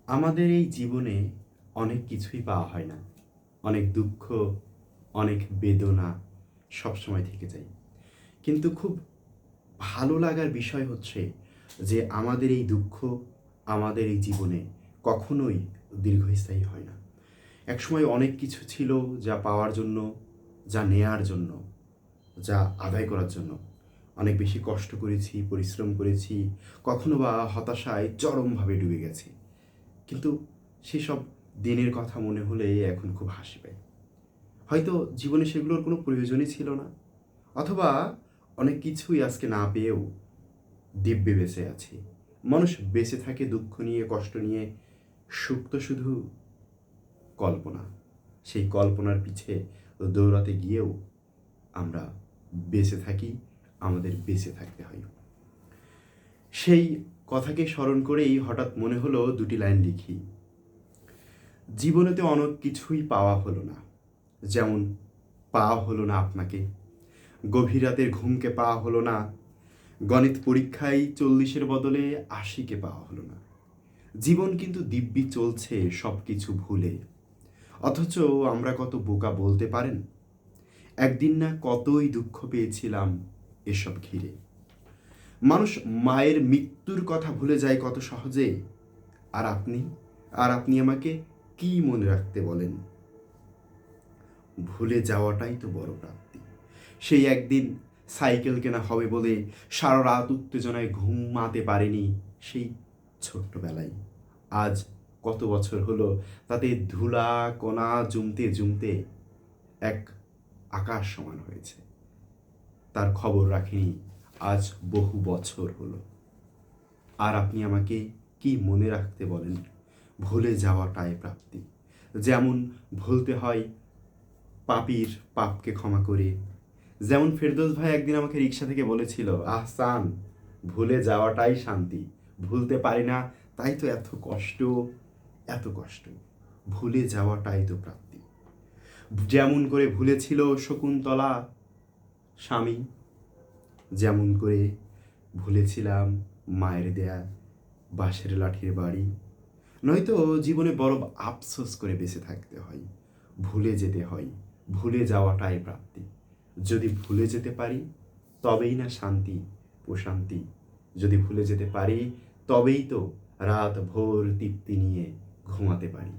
আমাদের এই জীবনে অনেক কিছুই পাওয়া হয় না। অনেক দুঃখ, অনেক বেদনা সবসময় থেকে যায়। কিন্তু খুব ভালো লাগার বিষয় হচ্ছে যে আমাদের এই দুঃখ, আমাদের এই জীবনে কখনোই দীর্ঘস্থায়ী হয় না। একসময় অনেক কিছু ছিল যা পাওয়ার জন্য, যা নেয়ার জন্য, যা আদায় করার জন্য অনেক বেশি কষ্ট করেছি, পরিশ্রম করেছি, কখনো বা হতাশায় চরমভাবে ডুবে গেছি। কিন্তু সেসব দিনের কথা মনে হলে এখন খুব হাসি পায়। হয়তো জীবনে সেগুলোর কোনো প্রয়োজনই ছিল না, অথবা অনেক কিছুই আজকে না পেয়েও দিব্যে বেঁচে আছি। মানুষ বেঁচে থাকে দুঃখ নিয়ে, কষ্ট নিয়ে। সুখ তো শুধু কল্পনা। সেই কল্পনার পিছে দৌড়াতে গিয়েও আমরা বেঁচে থাকি, আমাদের বেঁচে থাকতে হয়। সেই কথাকে স্মরণ করেই হঠাৎ মনে হলো দুটি লাইন লিখি। জীবনেতে অনেক কিছুই পাওয়া হলো না, যেমন পাওয়া হলো না আপনাকে, গভীর রাতের ঘুমকে পাওয়া হলো না, গণিত পরীক্ষায় 40-এর বদলে 80-কে পাওয়া হলো না। জীবন কিন্তু দিব্যি চলছে সব কিছু ভুলে, অথচ আমরা কত বোকা বলতে পারেন। একদিন না কতই দুঃখ পেয়েছিলাম এসব ঘিরে। মানুষ মায়ের মৃত্যুর কথা ভুলে যায় কত সহজে। আর আপনি আর আপনি আমাকে কি মনে রাখতে বলেন? ভুলে যাওয়াটাই তো বড় প্রাপ্তি। সেই একদিন সাইকেল কেনা হবে বলে সারা রাত উত্তেজনায় ঘুমাতে পারেনি, সেই ছোট্টবেলায়। আজ কত বছর হলো, তাতে ধুলা কণা জমতে জমতে এক আকাশ সমান হয়েছে। তার খবর রাখিনি আজ বহু বছর হলো। আর আপনি আমাকে কি মনে রাখতে বলেন? ভুলে যাওয়াটাই প্রাপ্তি। যেমন ভুলতে হয় পাপীর পাপকে ক্ষমা করে। যেমন ফেরদৌস ভাই একদিন আমাকে রিক্সা থেকে বলেছিল, আহসান, ভুলে যাওয়াটাই শান্তি। ভুলতে পারি না, তাই তো এত কষ্ট, এত কষ্ট। ভুলে যাওয়াটাই তো প্রাপ্তি। যেমন করে ভুলেছিল শকুন্তলা স্বামী, যেমন করে ভুলেছিলাম মায়ের দেয়া বাঁশের লাঠির বাড়ি। নয়তো জীবনে বড় আফসোস করে বেঁচে থাকতে হয়, ভুলে যেতে হয়। ভুলে যাওয়াটাই প্রাপ্তি। যদি ভুলে যেতে পারি তবেই না শান্তি, প্রশান্তি। যদি ভুলে যেতে পারি তবেই তো রাত ভোর তৃপ্তি নিয়ে ঘুমাতে পারি।